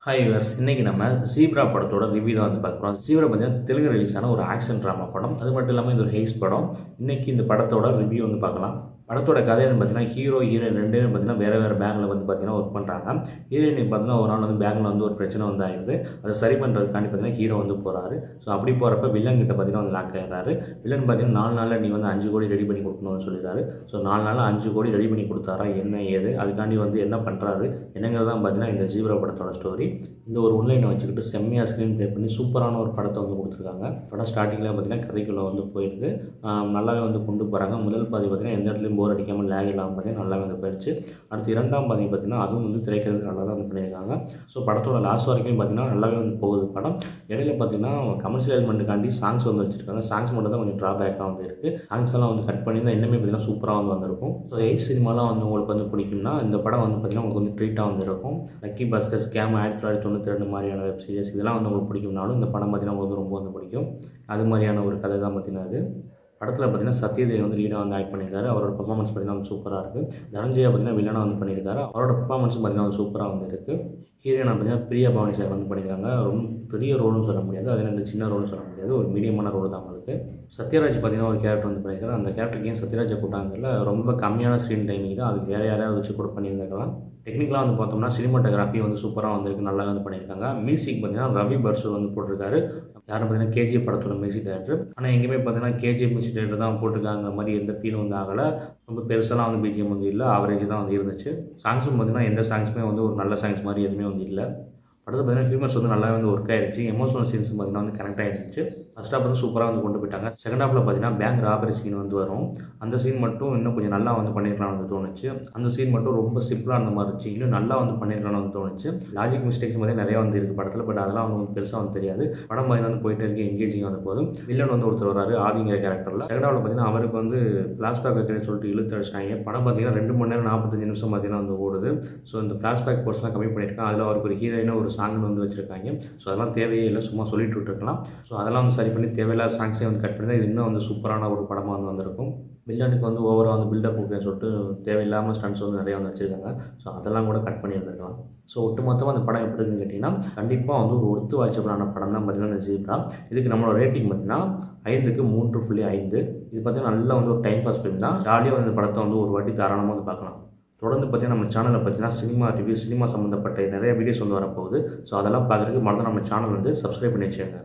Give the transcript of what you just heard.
Hi viewers, இன்றைக்கி நம்ம zebra படத்தோட ரிவ்யூ தான் வந்து பார்க்க போகிறோம். ஜீப்ரா பார்த்தீங்கன்னா தெலுங்கு ரிலீஸ் ஆன ஒரு ஆக்ஷன் ட்ராமா படம். அது மட்டும் இல்லாமல் இது ஒரு ஹெய்ஸ்ட் படம். இன்றைக்கி இந்த படத்தோட ரிவ்யூ வந்து பார்க்கலாம். படத்தோட கதை பார்த்தீங்கன்னா ஹீரோயின் ரெண்டு பேரும் பார்த்தீங்கன்னா வேறு பேங்கில் வந்து பார்த்தீங்கன்னா ஒர்க் பண்ணுறாங்க. ஹீரோயினுக்கு பார்த்தீங்கன்னா ஒரு நாள் வந்து பேங்கில் வந்து ஒரு பிரச்சனை வந்து ஆயிடுது. அதை சரி பண்ணுறதுக்காண்டி பார்த்தீங்கன்னா ஹீரோ வந்து போகிறாரு. ஸோ அப்படி போகிறப்ப வில்லன் கிட்ட பார்த்தீங்கன்னா வந்து லாக் ஆகிறாரு. வில்லன் பார்த்தீங்கன்னா 4 நாளில் நீ வந்து 5 கோடி ரெடி பண்ணி கொடுக்கணும்னு சொல்லிடுறாரு. ஸோ 4 நாளில் 5 கோடி ரெடி பண்ணி கொடுத்தாரா என்ன ஏது அதுக்காண்டி வந்து என்ன பண்ணுறாரு என்னங்கிறது தான் பார்த்தீங்கன்னா இந்த ஜீப்ரா படத்தோட ஸ்டோரி. இந்த ஒரு ஒன்லைனை வச்சுக்கிட்டு செம்மையாக ஸ்க்ரீன் ப்ளே பண்ணி சூப்பரான ஒரு படத்தை வந்து கொடுத்துருக்காங்க. படம் ஸ்டார்டிங்கில் பார்த்தீங்கன்னா கதைக்குள்ளே வந்து போயிடுது. நல்லாவே வந்து கொண்டு போகிறாங்க. முதல் பாதி பார்த்தீங்கன்னா எந்த இடத்துலையும் போர் அடிக்காமல் லேக் இல்லாமல் பார்த்தீங்கன்னா நல்லாவே வந்து போயிடுச்சு. அடுத்து 2ஆம் பாதி பார்த்தீங்கன்னா அதுவும் வந்து திரைக்கிறதுக்கு நல்லா தான் வந்து பண்ணியிருக்காங்க. ஸோ படத்தோட லாஸ்ட் வரைக்கும் பார்த்தீங்கன்னா நல்லாவே வந்து போகுது படம். இடையில பார்த்தீங்கன்னா கமர்ஷியல் எலிமெண்ட்டுக்காண்டி சாங்ஸ் வந்து வச்சுருக்காங்க. சாங்ஸ் மட்டும் தான் கொஞ்சம் ட்ராபேக்காக வந்து இருக்குது. சாங்ஸ் எல்லாம் வந்து கட் பண்ணி தான் இன்னுமே பார்த்தீங்கன்னா சூப்பராக வந்து வந்திருக்கும். ஸோ எயிட் சினிமாலாம் வந்து உங்களுக்கு வந்து பிடிக்கும்னா இந்த படம் வந்து பார்த்தீங்கன்னா உங்களுக்கு வந்து ட்ரீட்டாக வந்து இருக்கும். லக்கி பாஸ்கர் ஸ்கேம் 1992 மாதிரியான வெப் சீரிஸ் இதெல்லாம் வந்து உங்களுக்கு பிடிக்கும்னாலும் இந்த படம் பார்த்தீங்கன்னா உங்களுக்கு ரொம்ப வந்து பிடிக்கும். அது மாதிரியான ஒரு கதை தான் பார்த்தீங்கன்னா அது. படத்தில் பார்த்தீங்கன்னா சத்யதேவ் வந்து லீடாக வந்து ஆக்ட் பண்ணியிருக்காரு. அவரோட பர்ஃபார்மன்ஸ் பார்த்தீங்கன்னா சூப்பராக இருக்குது. தனஞ்சயா பார்த்தீங்கன்னா வில்லனாக வந்து பண்ணியிருக்காரு. அவரோட பர்ஃபார்மன்ஸும் பார்த்தீங்கன்னா சூப்பராக வந்து இருக்குது. ஹீரோயினாக பார்த்தீங்கன்னா பிரியா பவானி சார் வந்து பண்ணியிருக்காங்க. ரொம்ப பெரிய ரோல்னு சொல்ல முடியாது, அதே இந்த சின்ன ரோல்னு சொல்ல முடியாது, ஒரு மீடியமான ரோல் தான் அவங்களுக்கு. சத்யராஜ் பார்த்தீங்கன்னா ஒரு கேரக்டர் வந்து பண்ணியிருக்காரு. அந்த கேரக்டருக்கு ஏன் சத்யராஜை கூட்டாங்கல ரொம்ப கம்மியான ஸ்க்ரீன் டைமிங் தான். அதுக்கு வேறு யாரையாவது வச்சு கூட பண்ணியிருந்திருக்கலாம். டெக்னிக்கலாக வந்து பார்த்தோம்னா சினிமாட்டோகிராஃபி வந்து சூப்பராக வந்திருக்கு, நல்லா வந்து பண்ணியிருக்காங்க. மியூசிக் பார்த்தீங்கன்னா ரவி பர்சூர் வந்து போட்டிருக்காரு. யாரும் பார்த்தீங்கன்னா கேஜிஎஃப் படத்தோட மியூசிக் டைரக்டர். ஆனால் எங்கேயுமே பார்த்தீங்கன்னா கேஜிஎஃப் மியூசிக் டைரக்டர் தான் போட்டிருக்காங்க மாதிரி எந்த ஃபீலும் வந்து ஆகலை. ரொம்ப பெருசெல்லாம் வந்து பிஜிஎம் வந்து இல்லை, ஆவரேஜ் தான் வந்து இருந்துச்சு. சாங்ஸும் பார்த்தீங்கன்னா எந்த சாங்ஸுமே வந்து ஒரு நல்ல சாங்ஸ் மாதிரி எதுவுமே வந்து இல்லை. அடுத்து பார்த்தீங்கன்னா ஹியூமர்ஸ் வந்து நல்லா வந்து ஒர்க் ஆகிடுச்சு. எமோஷனல் சீன்ஸ் பார்த்தீங்கன்னா வந்து கனெக்ட் ஆகிடுச்சு. ஃபஸ்ட் ஹாஃப் வந்து சூப்பராக வந்து கொண்டு போயிட்டாங்க. செகண்ட் ஹாஃபில் பார்த்தீங்கன்னா பேங்க் ராபரி சீன் வந்து வரும். அந்த சீன் மட்டும் இன்னும் கொஞ்சம் நல்லா வந்து பண்ணியிருக்கலாம்னு வந்து தோணுச்சு. அந்த சீன் மட்டும் ரொம்ப சிம்பிளாக இருந்த மாதிரி இருந்துச்சு. இன்னும் நல்லா வந்து பண்ணியிருக்கலாம்னு வந்து தோணுச்சு. லாஜிக் மிஸ்டேக்ஸ் பார்த்தீங்கன்னா நிறையா வந்து இருக்குது படத்தில். பட் அதெல்லாம் வந்து பெருசாக வந்து தெரியாது. படம் பார்த்தீங்கன்னா வந்து போயிட்டு இருக்கு, எங்கேஜிங் வந்து போதும். வில்லன் வந்து ஒருத்தர் வராரு ஆதிங்கிற கேரக்டரில். செகண்ட் ஹாஃபில் பார்த்தீங்கன்னா அவருக்கு வந்து ஃப்ளாஷ்பேக் வைக்கிறேன்னு சொல்லிட்டு இழுத்து அடிச்சிட்டாங்க. படம் பார்த்தீங்கன்னா 2 மணி நேரம் 45 நிமிஷம் பார்த்தீங்கன்னா வந்து ஓடுது. ஸோ இந்த ஃப்ளாஷ்பேக் போர்ஸ்லாம் கம்மி பண்ணியிருக்காங்க. அதில் அவருக்கு ஒரு ஹீரோயினாக ஒரு சாங்னு வந்து வச்சிருக்காங்க. ஸோ அதெல்லாம் தேவையே இல்லை, சும்மா சொல்லிட்டு விட்டுருக்கலாம். ஸோ அதெல்லாம் வந்து சரி பண்ணி தேவையில்லாத சாங்ஸே வந்து கட் பண்ணி தான் இது இன்னும் வந்து சூப்பரான ஒரு படமாக வந்து வந்திருக்கும். வில்லனுக்கு வந்து ஓவராக வந்து பில்டப் கொடுக்குன்னு சொல்லிட்டு தேவையில்லாமல் ஸ்டன்ஸ் வந்து நிறையா வந்து வச்சுருக்காங்க. ஸோ அதெல்லாம் கூட கட் பண்ணி இருந்திருக்கலாம். ஸோ ஒட்டுமொத்தமாக அந்த படம் எப்படி இருக்குன்னு கேட்டிங்கன்னா கண்டிப்பாக வந்து ஒரு ஒர்த்து வாட்சபிளான படம் தான் பார்த்தீங்கன்னா இந்த ஜீப்ரா. இதுக்கு நம்மளோட ரேட்டிங் பார்த்தீங்கன்னா 5க்கு 3.5. இது பார்த்தீங்கன்னா நல்லா வந்து ஒரு டைம் பாஸ் பண்ணி தான் ஜாலியாக வந்து இந்த படத்தை வந்து ஒரு வாட்டி தாராளமாக வந்து பார்க்கலாம். தொடர்ந்து பார்த்தீங்கன்னா நம்ம சேனலில் பார்த்தீங்கன்னா சினிமா ரிவ்யூ, சினிமா சம்மந்தப்பட்ட நிறைய வீடியோஸ் வந்து வரப்போகுது. ஸோ அதெல்லாம் பார்க்குறதுக்கு மறந்து நம்ம சேனல் வந்து சப்ஸ்கிரைப் பண்ணி வச்சுக்கோங்க.